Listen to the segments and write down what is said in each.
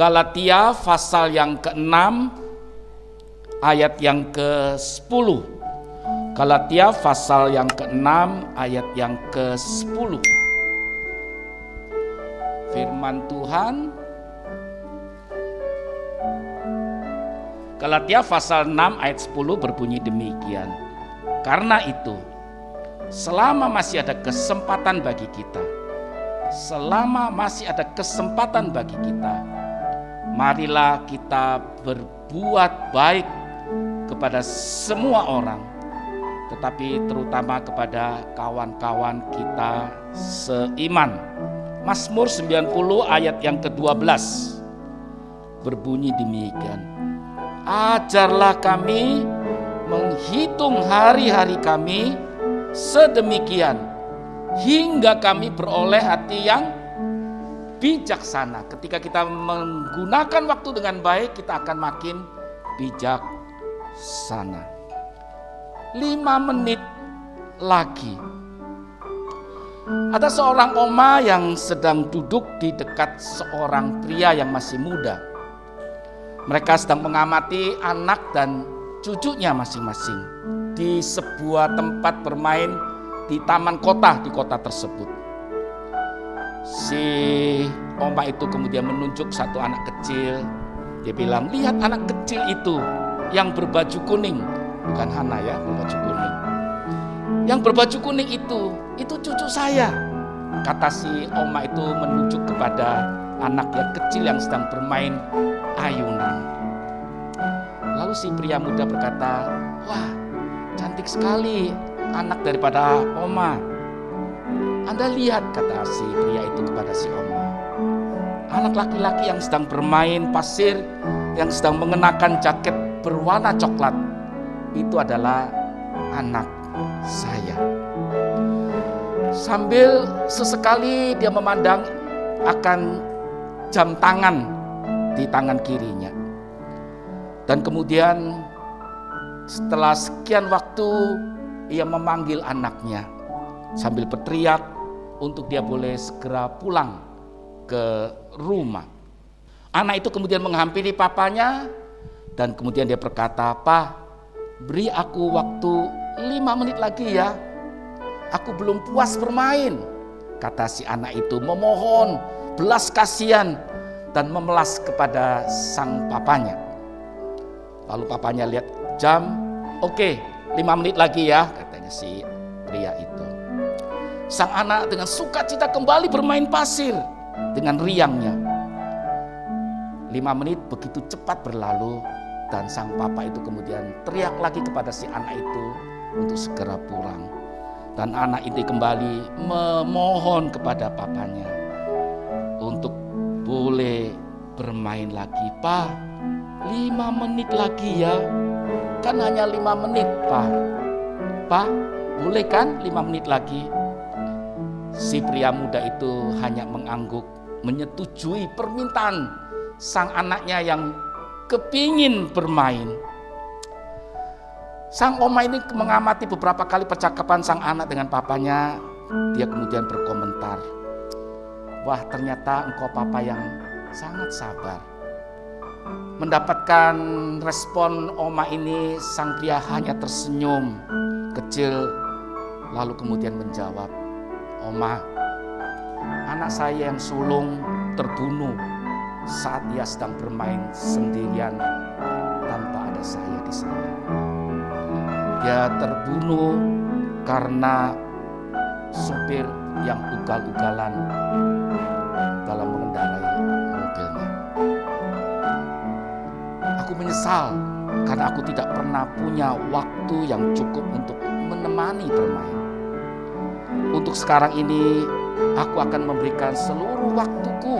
Galatia pasal yang ke-6 ayat yang ke-10. Galatia pasal yang ke-6 ayat yang ke-10. Firman Tuhan, Galatia pasal 6 ayat 10 berbunyi demikian. Karena itu, selama masih ada kesempatan bagi kita, marilah kita berbuat baik kepada semua orang, tetapi terutama kepada kawan-kawan kita seiman. Mazmur 90 ayat yang ke-12 berbunyi demikian. Ajarlah kami menghitung hari-hari kami sedemikian, hingga kami beroleh hati yang bijaksana. Ketika kita menggunakan waktu dengan baik, kita akan makin bijaksana. 5 menit lagi. Ada seorang oma yang sedang duduk di dekat seorang pria yang masih muda. Mereka sedang mengamati anak dan cucunya masing-masing di sebuah tempat bermain di taman kota di kota tersebut. Si oma itu kemudian menunjuk satu anak kecil. Dia bilang, lihat anak kecil itu yang berbaju kuning. Bukan Hana ya, berbaju kuning. Yang berbaju kuning itu cucu saya. Kata si oma itu menunjuk kepada anak yang kecil yang sedang bermain ayunan. Lalu si pria muda berkata, wah cantik sekali anak daripada oma. Anda lihat, kata si pria itu kepada si oma, anak laki-laki yang sedang bermain pasir, yang sedang mengenakan jaket berwarna coklat, itu adalah anak saya. Sambil sesekali dia memandang akan jam tangan di tangan kirinya. Dan kemudian setelah sekian waktu ia memanggil anaknya sambil berteriak untuk dia boleh segera pulang ke rumah. Anak itu kemudian menghampiri papanya dan kemudian dia berkata, "Pa, beri aku waktu 5 menit lagi ya. Aku belum puas bermain." Kata si anak itu memohon belas kasihan dan memelas kepada sang papanya. Lalu papanya lihat jam, "Oke, 5 menit lagi ya," katanya si pria itu. Sang anak dengan sukacita kembali bermain pasir dengan riangnya. 5 menit begitu cepat berlalu dan sang papa itu kemudian teriak lagi kepada si anak itu untuk segera pulang. Dan anak itu kembali memohon kepada papanya untuk boleh bermain lagi. "Pa, 5 menit lagi ya. Kan hanya 5 menit, Pa. Pa, boleh kan 5 menit lagi?" Si pria muda itu hanya mengangguk, menyetujui permintaan sang anaknya yang kepingin bermain. Sang oma ini mengamati beberapa kali percakapan sang anak dengan papanya. Dia kemudian berkomentar, "Wah, ternyata engkau papa yang sangat sabar." Mendapatkan respon oma ini, sang pria hanya tersenyum kecil lalu kemudian menjawab, "Oma, anak saya yang sulung terbunuh saat dia sedang bermain sendirian tanpa ada saya di sana. Dia terbunuh karena supir yang ugal-ugalan dalam mengendarai mobilnya. Aku menyesal karena aku tidak pernah punya waktu yang cukup untuk menemani bermain. Untuk sekarang ini, aku akan memberikan seluruh waktuku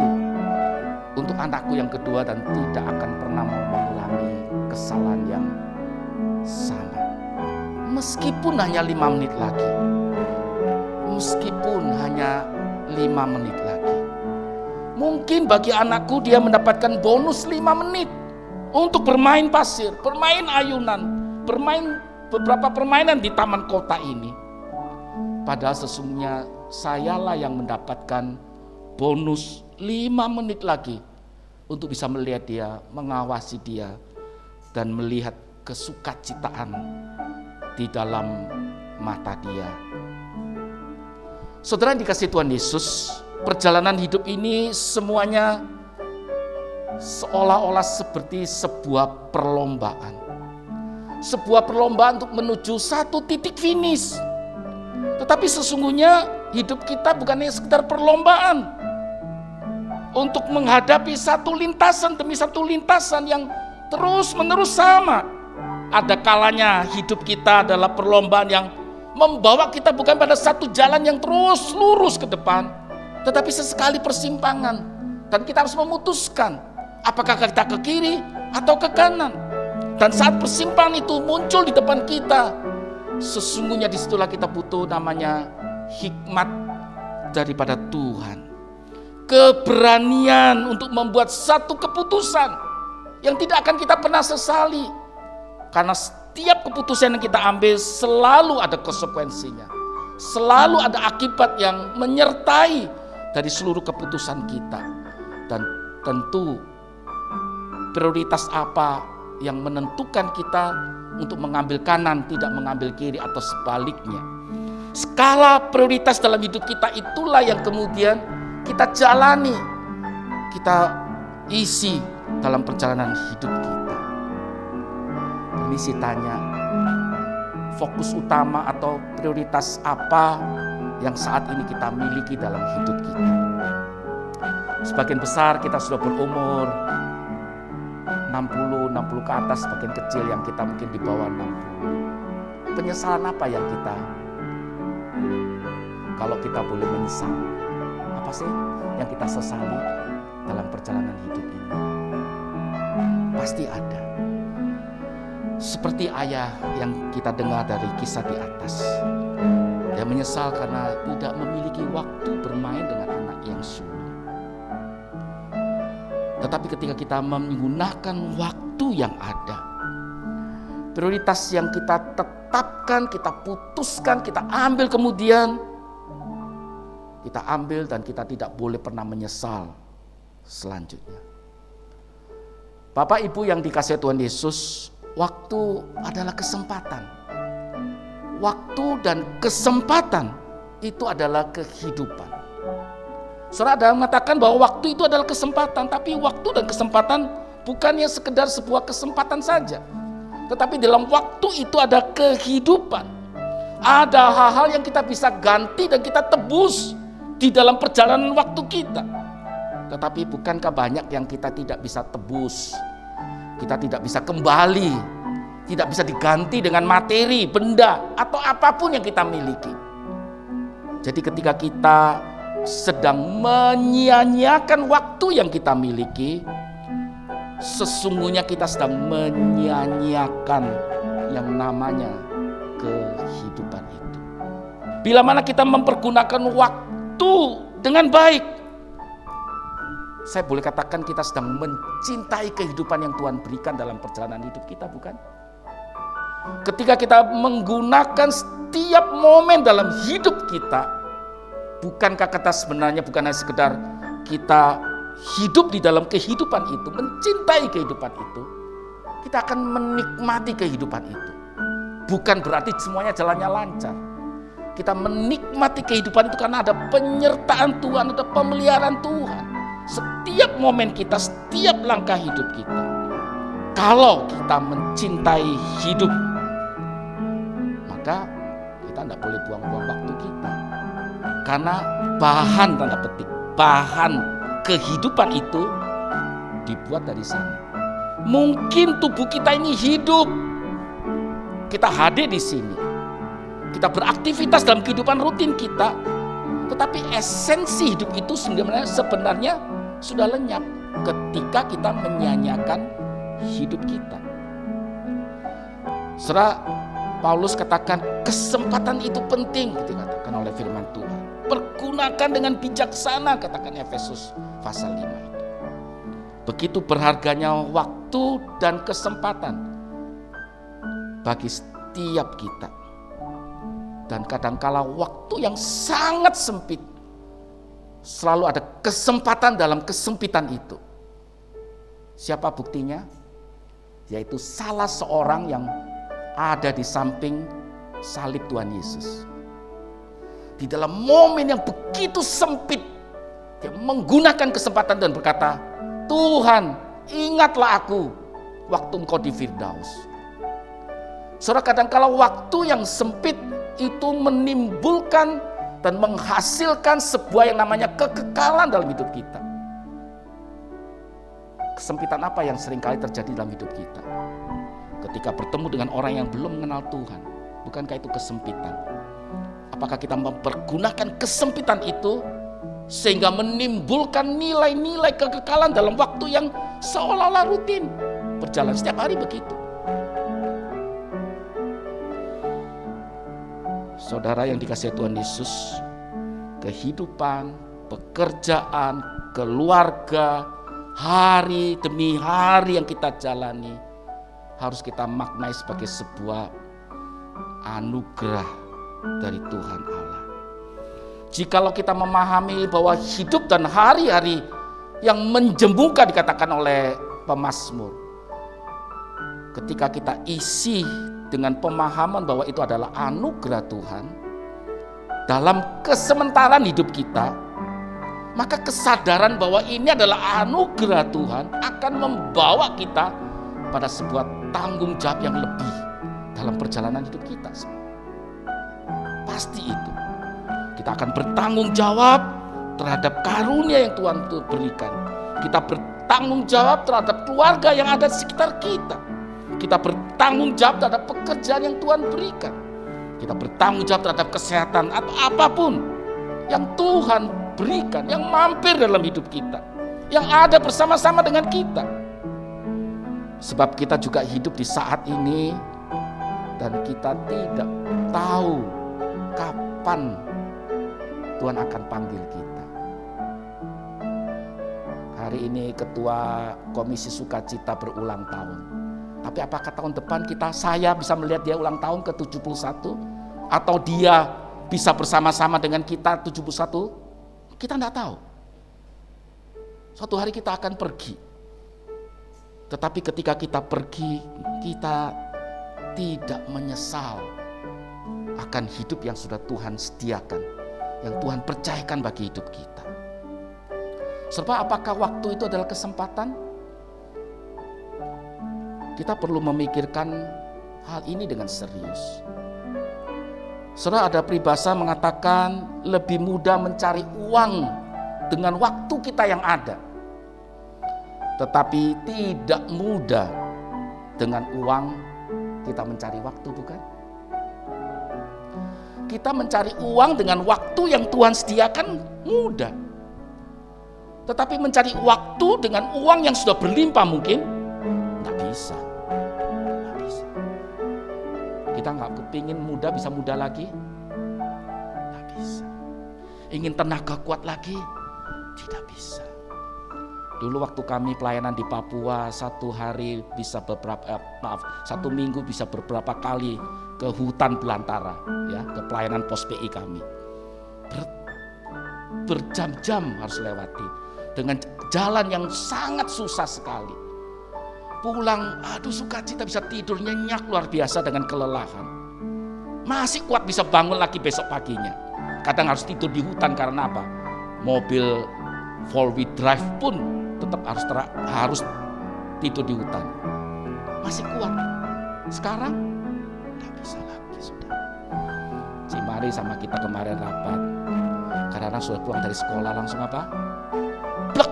untuk anakku yang kedua dan tidak akan pernah mau mengulangi kesalahan yang sama. Meskipun hanya 5 menit lagi. Meskipun hanya 5 menit lagi. Mungkin bagi anakku dia mendapatkan bonus 5 menit untuk bermain pasir, bermain ayunan, bermain beberapa permainan di taman kota ini. Padahal sesungguhnya sayalah yang mendapatkan bonus 5 menit lagi untuk bisa melihat dia, mengawasi dia, dan melihat kesukacitaan di dalam mata dia. Saudara yang dikasihi Tuhan Yesus, perjalanan hidup ini semuanya seolah-olah seperti sebuah perlombaan. Sebuah perlombaan untuk menuju satu titik finish. Tetapi sesungguhnya hidup kita bukan hanya sekedar perlombaan untuk menghadapi satu lintasan demi satu lintasan yang terus-menerus sama. Ada kalanya hidup kita adalah perlombaan yang membawa kita bukan pada satu jalan yang terus lurus ke depan, tetapi sesekali persimpangan. Dan kita harus memutuskan apakah kita ke kiri atau ke kanan. Dan saat persimpangan itu muncul di depan kita, sesungguhnya disitulah kita butuh namanya hikmat daripada Tuhan. Keberanian untuk membuat satu keputusan yang tidak akan kita pernah sesali. Karena setiap keputusan yang kita ambil selalu ada konsekuensinya. Selalu ada akibat yang menyertai dari seluruh keputusan kita. Dan tentu prioritas apa yang menentukan kita untuk mengambil kanan, tidak mengambil kiri atau sebaliknya. Skala prioritas dalam hidup kita itulah yang kemudian kita jalani, kita isi dalam perjalanan hidup kita. Permisi tanya, fokus utama atau prioritas apa yang saat ini kita miliki dalam hidup kita? Sebagian besar kita sudah berumur 60 ke atas, sebagian kecil yang kita mungkin di bawah 60. Penyesalan apa yang kita, kalau kita boleh menyesal, apa sih yang kita sesali dalam perjalanan hidup ini? Pasti ada. Seperti ayah yang kita dengar dari kisah di atas. Dia menyesal karena tidak memiliki waktu bermain dengan anak yang sulung. Tetapi ketika kita menggunakan waktu yang ada, prioritas yang kita tetapkan, kita putuskan, kita ambil kemudian, kita ambil dan kita tidak boleh pernah menyesal selanjutnya. Bapak Ibu yang dikasihi Tuhan Yesus, waktu adalah kesempatan. Waktu dan kesempatan itu adalah kehidupan. Saudara ada mengatakan bahwa waktu itu adalah kesempatan, tapi waktu dan kesempatan bukannya sekedar sebuah kesempatan saja. Tetapi dalam waktu itu ada kehidupan. Ada hal-hal yang kita bisa ganti dan kita tebus di dalam perjalanan waktu kita. Tetapi bukankah banyak yang kita tidak bisa tebus? Kita tidak bisa kembali, tidak bisa diganti dengan materi, benda, atau apapun yang kita miliki. Jadi ketika kita sedang menyia-nyiakan waktu yang kita miliki, sesungguhnya kita sedang menyia-nyiakan yang namanya kehidupan itu. Bila mana kita mempergunakan waktu dengan baik, saya boleh katakan kita sedang mencintai kehidupan yang Tuhan berikan dalam perjalanan hidup kita, bukan? Ketika kita menggunakan setiap momen dalam hidup kita, bukankah kata sebenarnya bukan hanya sekedar kita hidup di dalam kehidupan itu, mencintai kehidupan itu, kita akan menikmati kehidupan itu. Bukan berarti semuanya jalannya lancar. Kita menikmati kehidupan itu karena ada penyertaan Tuhan, ada pemeliharaan Tuhan. Setiap momen kita, setiap langkah hidup kita. Kalau kita mencintai hidup, maka kita tidak boleh buang-buang waktu kita. Karena bahan, tanda petik, bahan kehidupan itu dibuat dari sana. Mungkin tubuh kita ini hidup, kita hadir di sini, kita beraktivitas dalam kehidupan rutin kita, tetapi esensi hidup itu sebenarnya sudah lenyap ketika kita menyanyiakan hidup kita. Saudara, Paulus katakan kesempatan itu penting, dikatakan oleh firman Tuhan. Pergunakan dengan bijaksana, katakan Efesus pasal 5 itu. Begitu berharganya waktu dan kesempatan bagi setiap kita. Dan kadangkala waktu yang sangat sempit, selalu ada kesempatan dalam kesempitan itu. Siapa buktinya? Yaitu salah seorang yang ada di samping salib Tuhan Yesus. Di dalam momen yang begitu sempit, dia menggunakan kesempatan dan berkata, Tuhan, ingatlah aku waktu Engkau di Firdaus. Saudara, kadang-kala waktu yang sempit itu menimbulkan dan menghasilkan sebuah yang namanya kekekalan dalam hidup kita. Kesempitan apa yang seringkali terjadi dalam hidup kita? Ketika bertemu dengan orang yang belum mengenal Tuhan, bukankah itu kesempitan? Apakah kita mempergunakan kesempitan itu sehingga menimbulkan nilai-nilai kekekalan dalam waktu yang seolah-olah rutin berjalan setiap hari begitu? Saudara yang dikasihi Tuhan Yesus, kehidupan, pekerjaan, keluarga, hari demi hari yang kita jalani harus kita maknai sebagai sebuah anugerah dari Tuhan Allah. Jikalau kita memahami bahwa hidup dan hari-hari yang menjembuka dikatakan oleh pemazmur, ketika kita isi dengan pemahaman bahwa itu adalah anugerah Tuhan dalam kesementaraan hidup kita, maka kesadaran bahwa ini adalah anugerah Tuhan akan membawa kita pada sebuah tanggung jawab yang lebih dalam perjalanan hidup kita. Pasti itu. Kita akan bertanggung jawab terhadap karunia yang Tuhan berikan. Kita bertanggung jawab terhadap keluarga yang ada di sekitar kita. Kita bertanggung jawab terhadap pekerjaan yang Tuhan berikan. Kita bertanggung jawab terhadap kesehatan atau apapun yang Tuhan berikan, yang mampir dalam hidup kita, yang ada bersama-sama dengan kita. Sebab kita juga hidup di saat ini dan kita tidak tahu kapan Tuhan akan panggil kita. Hari ini Ketua Komisi Sukacita berulang tahun. Tapi apakah tahun depan saya bisa melihat dia ulang tahun ke-71? Atau dia bisa bersama-sama dengan kita 71? Kita tidak tahu. Suatu hari kita akan pergi. Tetapi ketika kita pergi, kita tidak menyesal akan hidup yang sudah Tuhan sediakan, yang Tuhan percayakan bagi hidup kita. Sebab apakah waktu itu adalah kesempatan? Kita perlu memikirkan hal ini dengan serius. Saudara, ada peribahasa mengatakan lebih mudah mencari uang dengan waktu kita yang ada, tetapi tidak mudah dengan uang kita mencari waktu, bukan? Kita mencari uang dengan waktu yang Tuhan sediakan mudah. Tetapi mencari waktu dengan uang yang sudah berlimpah mungkin nggak bisa. Nggak bisa. Kita nggak kepingin muda bisa muda lagi, nggak bisa. Ingin tenaga kuat lagi, tidak bisa. Dulu waktu kami pelayanan di Papua, satu minggu bisa beberapa kali ke hutan belantara, ya, ke pelayanan pos PI kami. Berjam-jam harus lewati dengan jalan yang sangat susah sekali. Pulang, sukacita bisa tidur nyenyak luar biasa dengan kelelahan. Masih kuat bisa bangun lagi besok paginya. Kadang harus tidur di hutan karena apa? Mobil 4-wheel drive pun tetap harus tidur di hutan. Masih kuat. Sekarang tidak bisa lagi sudah. Cimari sama kita kemarin rapat. Karena sudah pulang dari sekolah langsung apa? Blek.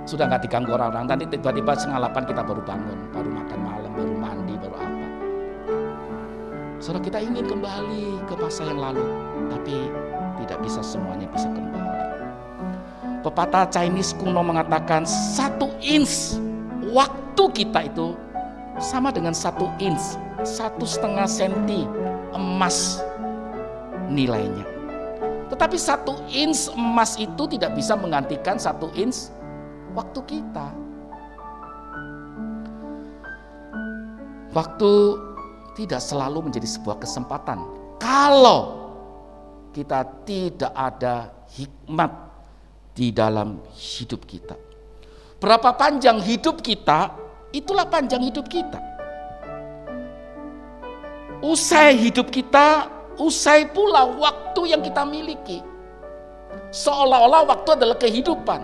Sudah nggak diganggu orang-orang. Nanti tiba-tiba 7:30 kita baru bangun, baru makan malam, baru mandi, baru apa. Saudara, kita ingin kembali ke masa yang lalu, tapi tidak bisa semuanya bisa kembali. Pepatah Chinese kuno mengatakan 1 inch waktu kita itu sama dengan 1 inch, 1,5 senti emas nilainya. Tetapi 1 inch emas itu tidak bisa menggantikan 1 inch waktu kita. Waktu tidak selalu menjadi sebuah kesempatan kalau kita tidak ada hikmat di dalam hidup kita. Berapa panjang hidup kita, itulah panjang hidup kita. Usai hidup kita, usai pula waktu yang kita miliki. Seolah-olah waktu adalah kehidupan.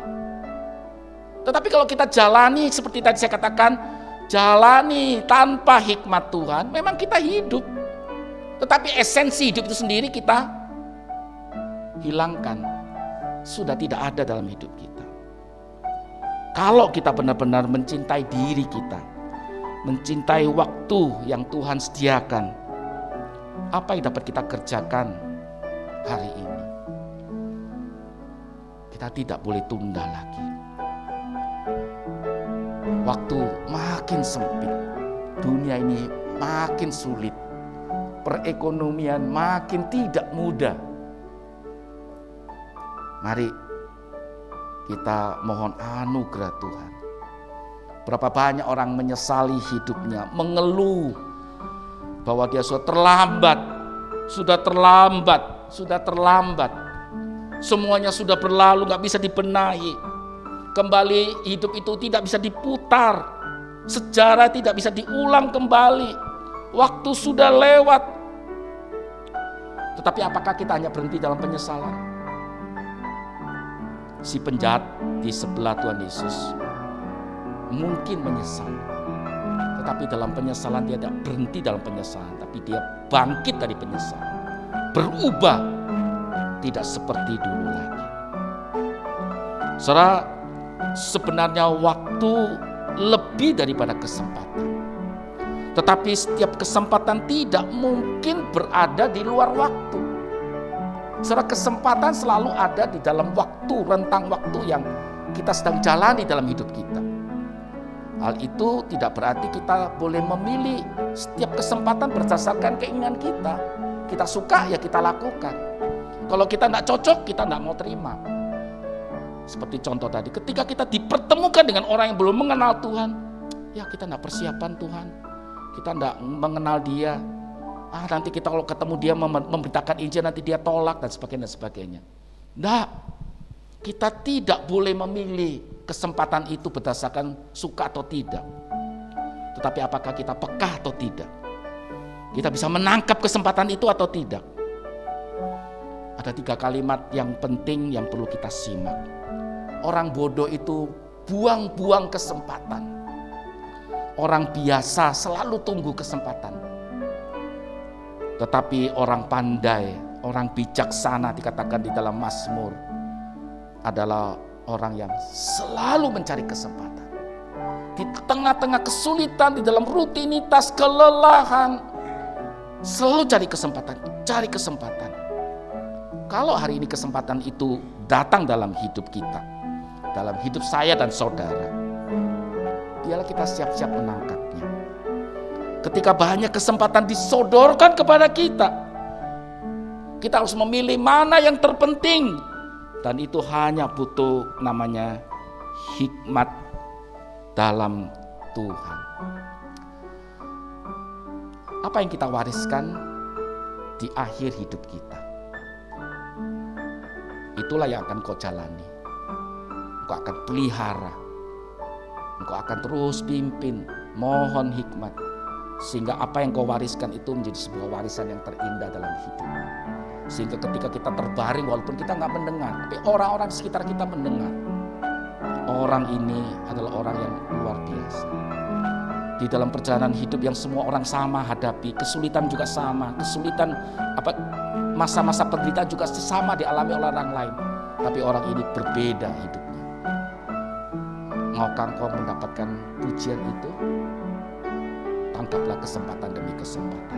Tetapi kalau kita jalani seperti tadi saya katakan, jalani tanpa hikmat Tuhan, memang kita hidup. Tetapi esensi hidup itu sendiri kita hilangkan. Sudah tidak ada dalam hidup kita. Kalau kita benar-benar mencintai diri kita, mencintai waktu yang Tuhan sediakan, apa yang dapat kita kerjakan hari ini? Kita tidak boleh tunda lagi. Waktu makin sempit, dunia ini makin sulit, perekonomian makin tidak mudah. Mari kita mohon anugerah Tuhan. Berapa banyak orang menyesali hidupnya, mengeluh bahwa dia sudah terlambat. Semuanya sudah berlalu, gak bisa dibenahi. Kembali hidup itu tidak bisa diputar. Sejarah tidak bisa diulang kembali. Waktu sudah lewat. Tetapi apakah kita hanya berhenti dalam penyesalan? Si penjahat di sebelah Tuhan Yesus mungkin menyesal, tetapi dalam penyesalan dia tidak berhenti dalam penyesalan, tapi dia bangkit dari penyesalan, berubah, tidak seperti dulu lagi. Saudara, sebenarnya waktu lebih daripada kesempatan, tetapi setiap kesempatan tidak mungkin berada di luar waktu. Saudara, kesempatan selalu ada di dalam waktu, rentang waktu yang kita sedang jalani dalam hidup kita. Hal itu tidak berarti kita boleh memilih setiap kesempatan berdasarkan keinginan kita. Kita suka ya kita lakukan. Kalau kita tidak cocok, kita tidak mau terima. Seperti contoh tadi, ketika kita dipertemukan dengan orang yang belum mengenal Tuhan, ya kita tidak persiapan Tuhan. Kita tidak mengenal dia. Nanti kita kalau ketemu dia memberitakan Injil, nanti dia tolak dan sebagainya. Tidak, kita tidak boleh memilih kesempatan itu berdasarkan suka atau tidak. Tetapi apakah kita peka atau tidak? Kita bisa menangkap kesempatan itu atau tidak? Ada 3 kalimat yang penting yang perlu kita simak. Orang bodoh itu buang-buang kesempatan. Orang biasa selalu tunggu kesempatan. Tetapi orang pandai, orang bijaksana dikatakan di dalam Mazmur adalah orang yang selalu mencari kesempatan. Di tengah-tengah kesulitan, di dalam rutinitas, kelelahan, selalu cari kesempatan. Kalau hari ini kesempatan itu datang dalam hidup kita, dalam hidup saya dan saudara, biarlah kita siap-siap menangkapnya. Ketika banyak kesempatan disodorkan kepada kita, kita harus memilih mana yang terpenting. Dan itu hanya butuh namanya hikmat dalam Tuhan. Apa yang kita wariskan di akhir hidup kita, itulah yang akan kau jalani. Engkau akan pelihara, engkau akan terus pimpin, mohon hikmat. Sehingga apa yang kau wariskan itu menjadi sebuah warisan yang terindah dalam hidup. Sehingga ketika kita terbaring, walaupun kita nggak mendengar, tapi orang-orang di sekitar kita mendengar. Orang ini adalah orang yang luar biasa. Di dalam perjalanan hidup yang semua orang sama hadapi, kesulitan juga sama, masa-masa penderitaan juga sama dialami oleh orang lain. Tapi orang ini berbeda hidupnya. Maukah engkau mendapatkan pujian itu? Tangkaplah kesempatan demi kesempatan.